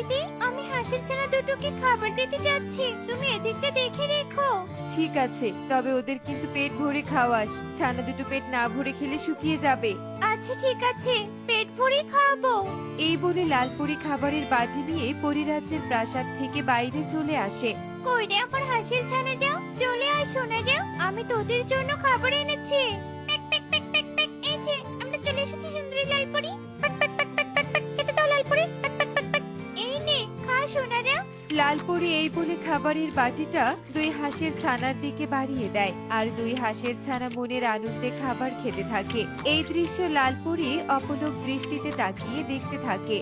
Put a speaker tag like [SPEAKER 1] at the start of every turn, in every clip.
[SPEAKER 1] দিদি, আমি হাঁসের ছানা দুটোকে খাবার দিতে যাচ্ছি, তুমি এদিকটা দেখে রেখো।
[SPEAKER 2] ঠিক আছে, তবে ওদের কিন্তু পেট ভরে খাওয়াস। ছানা দুটো পেট না ভরে খেলে শুকিয়ে যাবে।
[SPEAKER 1] আচ্ছা ঠিক আছে, পেট ভরে খাওয়াবো।
[SPEAKER 2] এই বলে লালপরি খাবারের বাটি নিয়ে পরিরাজ্যের প্রাসাদ থেকে বাইরে চলে আসে।
[SPEAKER 1] কই রে আমার হাঁসের ছানাটা, চলে আয় সোনা রে, আমি তোদের জন্য খাবার এনেছি। Pack pack pack pack pack, এই যে আমরা চলে এসেছি সুন্দরী Lalpari. Pack pack pack pack pack pack, খেতে দাও Lalpari, pack pack pack pack. এই নে খা সোনা রে।
[SPEAKER 2] লালপরি এই বলে খাবারের বাটিটা দুই হাঁসের ছানার দিকে বাড়িয়ে দেয়, আর দুই হাঁসের ছানা মনের আনন্দে খাবার খেতে থাকে। এই দৃশ্য লালপরি অপলক দৃষ্টিতে তাকিয়ে দেখতে থাকে।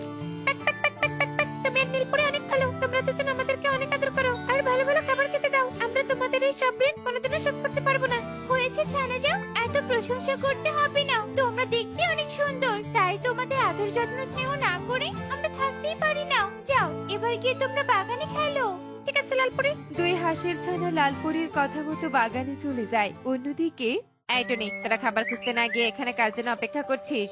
[SPEAKER 1] তুমি আর নীলপরি অনেক ভালো, তোমরা দুজন আমাদেরকে অনেক আদর করো আর ভালো ভালো খাবার খেতে দাও। আমরা তোমাদের এই সব ঋণ কোনোদিনও শোধ করতে পারবো না। হয়েছে ছানারা, এত প্রশংসা করতে হবে না, তোমরা দেখতে অনেক সুন্দর, তাই তোমাদের আদর যত্ন স্নেহ না করে আমরা থাকতেই পারি না। যাও এবার গিয়ে তোমরা বাগানে খেলো। ঠিক আছে লালপরি।
[SPEAKER 2] দুই হাঁসের ছানা লালপরির কথা মতো বাগানে চলে যায়। অন্যদিকে এই টনি, তোরা খাবার খুঁজতে না গিয়ে এখানে কার জন্য অপেক্ষা করছিস?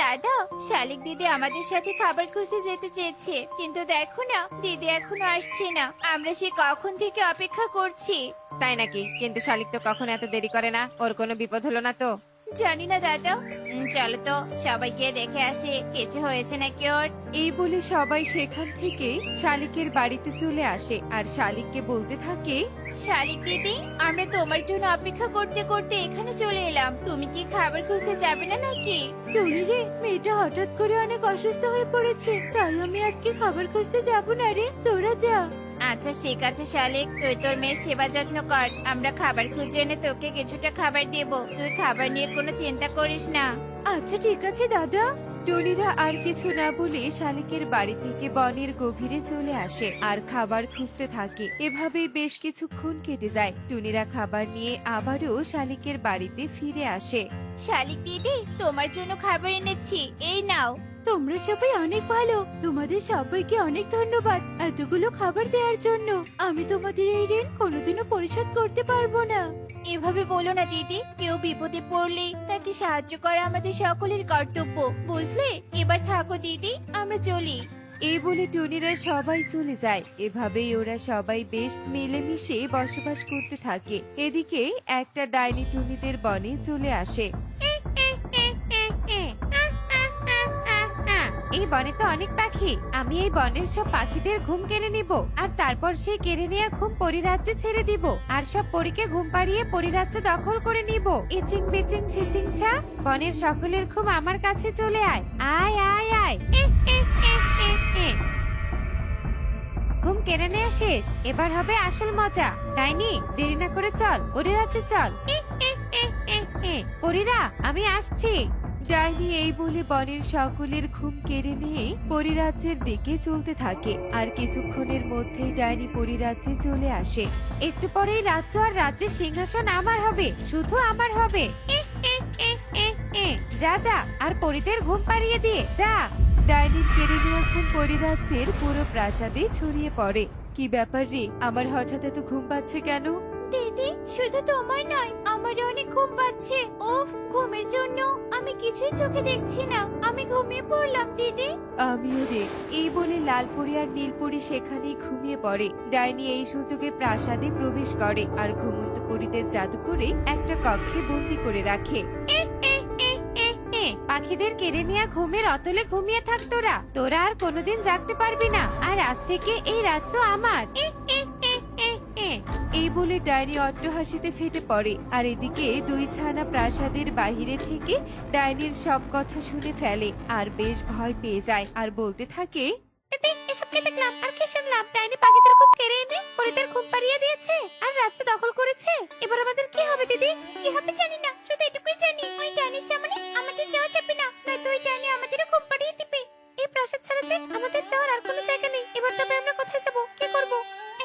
[SPEAKER 1] দাদা, শালিক দিদি আমাদের সাথে খাবার খুঁজতে যেতে চেয়েছে, কিন্তু দেখো না দিদি এখনো আসছে না, আমরা সে কখন থেকে অপেক্ষা করছি।
[SPEAKER 2] তাই নাকি? কিন্তু শালিক তো কখনো এত দেরি করে না, ওর কোনো বিপদ হলো না তো?
[SPEAKER 1] জানি না দাদা, চলো তো সবাই গিয়ে দেখে আসে কিছু হয়েছে নাকি ওর।
[SPEAKER 2] এই বলে সবাই সেখান থেকে শালিকের বাড়িতে চলে আসে আর শালিককে বলতে থাকে,
[SPEAKER 1] শালিক দিদি, আমরা তোমার জন্য অপেক্ষা করতে করতে এখানে চলে এলাম, তুমি কি খাবার খুঁজতে যাবে না নাকি?
[SPEAKER 2] টনি রে, মেয়েটা হঠাৎ করে অনেক অসুস্থ হয়ে পড়েছে, তাই আমি আজকে খাবার খুঁজতে যাবো না রে, তোরা যা।
[SPEAKER 1] আচ্ছা ঠিক আছে শালিক, তুই তোর মেয়ের সেবা যত্ন কর, আমরা খাবার খুঁজে এনে তোকে কিছুটা খাবার দেব, তুই খাবার নিয়ে কোনো চিন্তা করিস না।
[SPEAKER 2] আচ্ছা ঠিক আছে দাদা। টনিরা আর কিছু না বলে শালিকের বাড়ি থেকে বনের গভীরে চলে আসে আর খাবার খুঁজতে থাকে। এভাবেই বেশ কিছুক্ষণ কেটে যায়। টুনিরা খাবার নিয়ে আবারও শালিকের বাড়িতে ফিরে আসে।
[SPEAKER 1] শালিক দিদি, তোমার জন্য খাবার এনেছি, এই নাও।
[SPEAKER 2] তোমরা সবাই অনেক ভালো, তোমাদের সবাইকে অনেক ধন্যবাদ এতগুলো খাবার দেওয়ার জন্য। আমি তোমাদের এই ঋণ কোনোদিনও পরিশোধ করতে পারবো না।
[SPEAKER 1] এভাবে বলো না দিদি, কেউ বিপদে পড়লে তাকে সাহায্য করা আমাদের সকলের কর্তব্য, বুঝলে? এবার থাকো দিদি, আমরা চলি।
[SPEAKER 2] এই বলে টুনিরা সবাই চলে যায়। এভাবেই ওরা সবাই বেশ মিলেমিশে বসবাস করতে থাকে। এদিকে একটা ডাইনি টুনিদের বনে চলে আসে। এই বনে তো অনেক পাখি, আমি এই বনের সব পাখিদের ঘুম কেড়ে নিব, আর তারপর সেই কেড়ে নেওয়া ঘুম পরিরাজ্যে ছেড়ে দিব, আর সব পরীকে ঘুম পাড়িয়ে পরিরাজ্য দখল করে নিব। ইচিং বিচিং ছিচিং ছা, বনের সকলের ঘুম আমার কাছে চলে আয়, আয় আয় আয়। ঘুম কেড়ে নেওয়া শেষ, এবার হবে আসল মজা। ডাইনি, দেরি না করে চল, পরিরাজ্যে চল। পরিরা, আমি আসছি। ডাইনি এই বলে বনের সকলের ঘুম কেড়ে নিয়ে পরিরাজ্যের দিকে চলতে থাকে। আর কিছুক্ষণের মধ্যেই ডাইনি পরিরাজ্যে চলে আসে। একটু পরেই রাজ্য আর রাজ্যের সিংহাসন আমার হবে, শুধু আমার হবে। যা যা, আর পরিদের ঘুম পাড়িয়ে দিয়ে যা। ডাইনির কেড়ে নেওয়া ঘুম পরিরাজ্যের পুরো প্রাসাদে ছড়িয়ে পড়ে। কি ব্যাপার রে, আমার হঠাৎ এত ঘুম পাচ্ছে কেন?
[SPEAKER 1] দিদি, শুধু তোমার নয়, আমারও অনেক ঘুম পাচ্ছে। উফ, ঘুমের জন্য আমি কিছুই চোখে দেখছি না, আমি ঘুমিয়ে পড়লাম দিদি।
[SPEAKER 2] আমিও রে। এই বলে লালপরি আর নীলপরি সেখানেই ঘুমিয়ে পড়ে। ডাইনি এই সুযোগে প্রাসাদে প্রবেশ করে আর ঘুমন্ত পরীদের জাদু করে একটা কক্ষে বন্দি করে রাখে। পাখিদের কেড়ে নেওয়া ঘুমের অতলে ঘুমিয়ে থাক তোরা, তোরা আর কোনোদিন জাগতে পারবি না, আর আজ থেকে এই রাজ্য আমার। এই বলে ডাইনি অট্টহাসিতে ফেটে পড়ে। আর এদিকে দুই ছানা প্রাসাদের বাহিরে থেকে ডাইনির সব কথা শুনে ফেলে আর বেশ ভয় পেয়ে যায় আর বলতে থাকে,
[SPEAKER 1] এসব কি দেখলাম আর কি শুনলাম? ডাইনি পাখিদের ঘুম কেড়ে এনে পরিদের ঘুম পাড়িয়ে দিয়েছে আর রাজ্য দখল করেছে। এবার আমাদের কি হবে দিদি? কি হবে জানি না, শুধু এটুকুই জানি ওই ডাইনির সামনে আমাদের যাওয়া যাবে না, নয়তো ওই ডাইনি আমাদেরও ঘুম পাড়িয়ে দিবে। এই প্রাসাদ ছাড়া যে আমাদের যাওয়ার আর কোনো জায়গা নেই। এবার তবে আমরা কোথায় যাব, কি করব?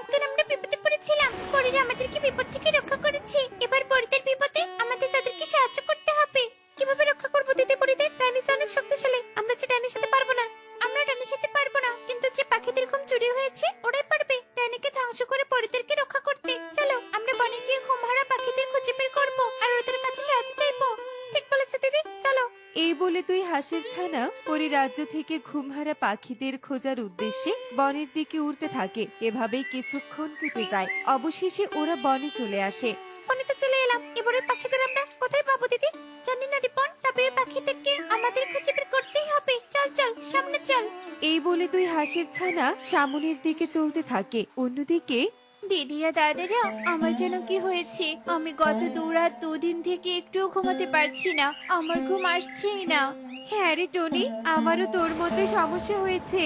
[SPEAKER 1] একদিন আমরা বিপদে পড়েছিলাম, পরীরা আমাদেরকে বিপদ থেকে রক্ষা করেছে, এবার পরিদের বিপদে আমাদের তাদেরকে সাহায্য করতে হবে। কিভাবে রক্ষা করব দিদি পরিদের? ডাইনি অনেক শক্তিশালী, আমরা যে ডাইনির সাথে পারবো না। আমরা ডাইনির সাথে পারবো না, কিন্তু যে পাখিদের ঘুম চুরি হয়েছে ওরাই পারবে ডাইনিকে ধ্বংস করে পরিদেরকে রক্ষা করতে। চলো আমরা বনে গিয়ে ঘুমহারা পাখিদের খুঁজে বের করবো আর ওদের কাছে সাহায্য চাইবো। ঠিক বলেছে দিদি, চলো।
[SPEAKER 2] এই বলে বলে দুই হাঁসের ছানা পরিরাজ্য থেকে ঘুমহারা পাখিদের খোঁজার উদ্দেশ্যে বনের দিকে উড়তে থাকে। এভাবেই কিছুক্ষণ কেটে যায়। অবশেষে ওরা বনে চলে আসে।
[SPEAKER 1] বনে তো চলে এলাম, এবারে পাখিদের আমরা কোথায় পাবো দিদি? জানি না রিপন, তবে এই পাখিদেরকে আমাদের খুঁজে বের করতেই হবে। চল চল, সামনে চল।
[SPEAKER 2] এই বলে দুই হাঁসের ছানা সামনের দিকে চলতে থাকে। অন্যদিকে
[SPEAKER 1] দিদিরা দাদারা, আমার যেন কি হয়েছে, আমি গত 2 রাত 2 দিন থেকে একটুও ঘুমাতে পারছি না, আমার ঘুম আসছেই না।
[SPEAKER 2] হ্যাঁ রে টনি, আমারও তোর মতো সমস্যা হয়েছে।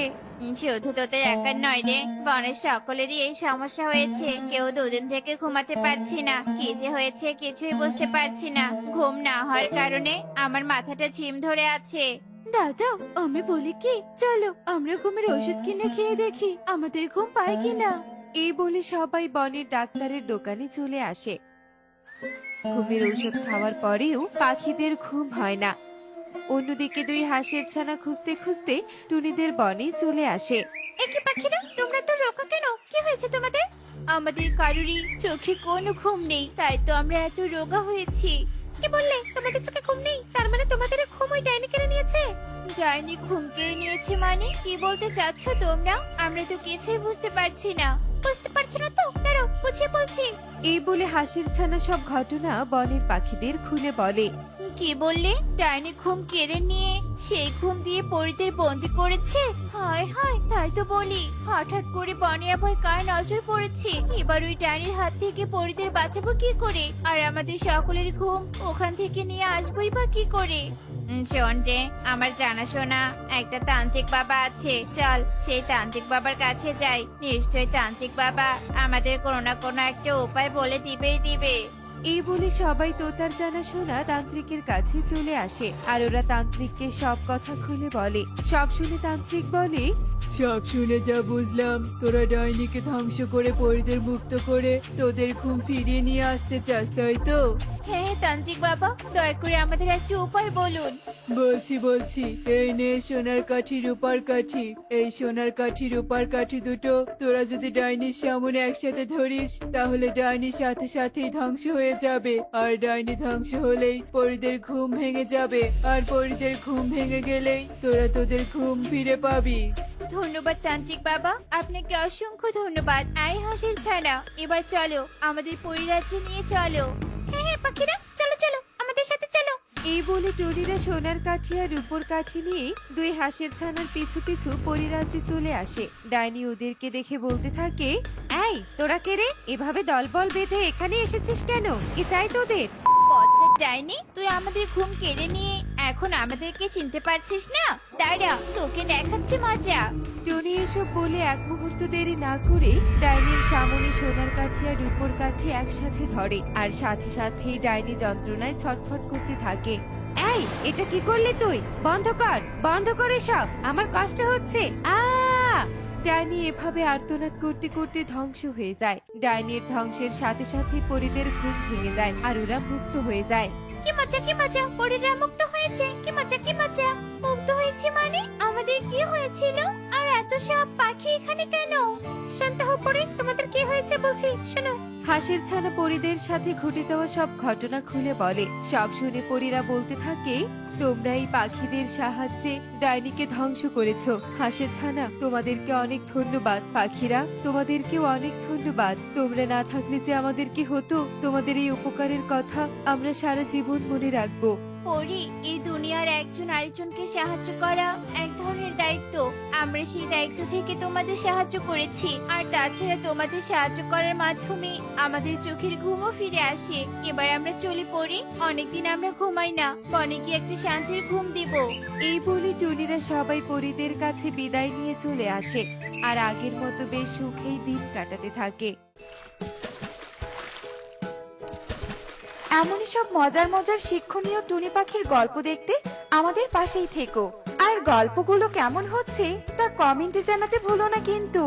[SPEAKER 1] শুধু তোদের একার নয় রে, বনের সকলেরই এই সমস্যা হয়েছে। কেউ 2 দিন থেকে ঘুমাতে পারছি না। কি যে হয়েছে কিছুই বুঝতে পারছি না। ঘুম না হওয়ার কারণে আমার মাথাটা ঝিম ধরে আছে। দাদা, আমি বলি কি, চলো আমরা ঘুমের ওষুধ কিনে খেয়ে দেখি আমাদের ঘুম পায় কিনা।
[SPEAKER 2] এই বলে সবাই বনের ডাক্তারের দোকানে চলে আসে। ঘুমের ঔষধ খাওয়ার পরেও পাখিদের ঘুম হয় না। অন্যদিকে দুই হাঁসের ছানা খুঁজতে খুঁজতে টুনিদের বনে চলে আসে।
[SPEAKER 1] একে পাখিরা, তোমরা তো রোকা কেন? কি হয়েছে তোমাদের? আমাদের কারোরই চোখে কোনো ঘুম নেই, তাই তো আমরা এত রোগা হয়েছি। কি বললে? তোমাদের চোখে ঘুম নেই? তার মানে তোমাদের ঘুম ওই ডাইনি কেড়ে নিয়েছে? ডাইনি ঘুম কেড়ে নিয়েছে মানে কি বলতে চাচ্ছ তোমরা? আমরা তো কিছুই বুঝতে পারছি না। বুঝতে পারছো না তো? দাঁড়াও, বুঝিয়ে বলছি।
[SPEAKER 2] এই বলে হাঁসের ছানা সব ঘটনা বনের পাখিদের খুলে বলে।
[SPEAKER 1] কি বললে? ডাইনি ঘুম কেড়ে নিয়ে সেই ঘুম দিয়ে পরিদের বন্দি করেছে? হায় হায়, তাই তো বলি। হঠাৎ করে বনে আবার কার নজর পড়েছে? এবার ওই ডাইনির হাত থেকে পরিদের বাঁচাবো কি করে? আর আমাদের সকলের ঘুম ওখান থেকে নিয়ে আসবোই বা কি করে? শোন রে, আমার জানাশোনা একটা তান্ত্রিক বাবা আছে। চল সেই তান্ত্রিক বাবার কাছে যাই। নিশ্চয়ই তান্ত্রিক বাবা আমাদের কোনো না কোনো একটা উপায় বলে দিবেই দিবে।
[SPEAKER 2] এই বলে সবাই তোতার জানাশোনা তান্ত্রিকের কাছে চলে আসে। আর ওরা তান্ত্রিককে সব কথা খুলে বলে। সব শুনে তান্ত্রিক বলে,
[SPEAKER 3] সব শুনে যা বুঝলাম, তোরা ডাইনিকে ধ্বংস করে পরিদের মুক্ত করে তোদের ঘুম ফিরিয়ে নিয়ে আসতে চাস, তাই তো?
[SPEAKER 1] হ্যাঁ তান্ত্রিক বাবা, দয়া করে আমাদের একটা উপায় বলুন।
[SPEAKER 3] বলছি, এই নে সোনার কাঠি রূপার কাঠি। এই সোনার কাঠি রূপার কাঠি দুটো তোরা যদি ডাইনির সামনে একসাথে ধরিস, তাহলে ডাইনির সাথে সাথেই ধ্বংস হয়ে যাবে। আর ডাইনি ধ্বংস হলেই পরিদের ঘুম ভেঙে যাবে। আর পরিদের ঘুম ভেঙে গেলেই তোরা তোদের ঘুম ফিরে পাবি।
[SPEAKER 1] ধন্যবাদ তান্ত্রিক বাবা, আপনাকে অসংখ্য ধন্যবাদ। আয় হাঁসের ছানা, এবার চলো আমাদের পরিরাজ্যে নিয়ে চলো। হ্যাঁ হ্যাঁ পাখিরা, চলো চলো, আমাদের সাথে চলো।
[SPEAKER 2] এই বলে টুনিরা সোনার কাঠি আর রূপোর কাঠি নিয়ে দুই হাঁসের ছানার পিছু পিছু পরিরাজ্যে চলে আসে। ডাইনি ওদেরকে দেখে বলতে থাকে, এই তোরা কে রে? এভাবে দলবল বেঁধে এখানে এসেছিস কেন? কি চাই তোদের?
[SPEAKER 1] বজ্জাত ডাইনি, তুই আমাদের ঘুম কেড়ে নিয়ে এখন আমাদেরকে চিনতে পারছিস না? দাঁড়া, তোকে দেখাচ্ছি মজা।
[SPEAKER 2] টনি এসব বলে এক মুহূর্ত দেরি না করে ডাইনির সামনে সোনার কাঠি আর রূপোর কাঠি একসাথে ধরে। আর সাথে সাথেই ডাইনি যন্ত্রণায় ছটফট করতে থাকে। এই, এটা কি করলি তুই? বন্ধ কর এসব, আমার কষ্ট হচ্ছে। ডাইনি এভাবে আর্তনাদ করতে করতে ধ্বংস হয়ে যায়। ডাইনির ধ্বংসের সাথে সাথে পরিদের ঘুম ভেঙে যায় আর ওরা মুক্ত হয়ে যায়।
[SPEAKER 1] কি মজা, পরিরা মুক্ত হয়েছে। কি মজা, মুক্ত হয়েছে মানে আমাদের কি হয়েছিল? আর এত সব পাখি এখানে কেন? শান্ত হও পরি, তোমাদের কি হয়েছে বলছি, শোনো।
[SPEAKER 2] হাঁসের ছানা পরিদের সাথে ঘটে যাওয়া সব ঘটনা খুলে বলে। সব শুনে পরীরা বলতে থাকে, তোমরা এই পাখিদের সাহায্যে ডাইনিকে ধ্বংস করেছো। হাঁসের ছানা, তোমাদেরকে অনেক ধন্যবাদ। পাখিরা, তোমাদেরকেও অনেক ধন্যবাদ। তোমরা না থাকলে যে আমাদের কি হতো, তোমাদের এই উপকারের কথা আমরা সারা জীবন মনে রাখবো।
[SPEAKER 1] পরি, এই দুনিয়ার একজন আরেকজনকে সাহায্য করা এক ধরনের দায়িত্ব। আমরা সেই দায়িত্ব থেকে তোমাদের সাহায্য করেছি। আর তাছাড়া তোমাদের সাহায্য করার মাধ্যমে আমাদের চোখের ঘুমও ফিরে আসে। এবার আমরা চলে পড়ি, অনেকদিন আমরা ঘুমাই না। বনে গিয়ে একটা শান্তির ঘুম দিব।
[SPEAKER 2] এই বলে টুনিরা সবাই পরিদের কাছে বিদায় নিয়ে চলে আসে। আর আগের মতো বেশ সুখেই দিন কাটাতে থাকে।
[SPEAKER 4] এমনই সব মজার মজার শিক্ষণীয় টুনি পাখির গল্প দেখতে আমাদের পাশেই থেকো। আর গল্পগুলো কেমন হচ্ছে তা কমেন্টে জানাতে ভুলো না কিন্তু।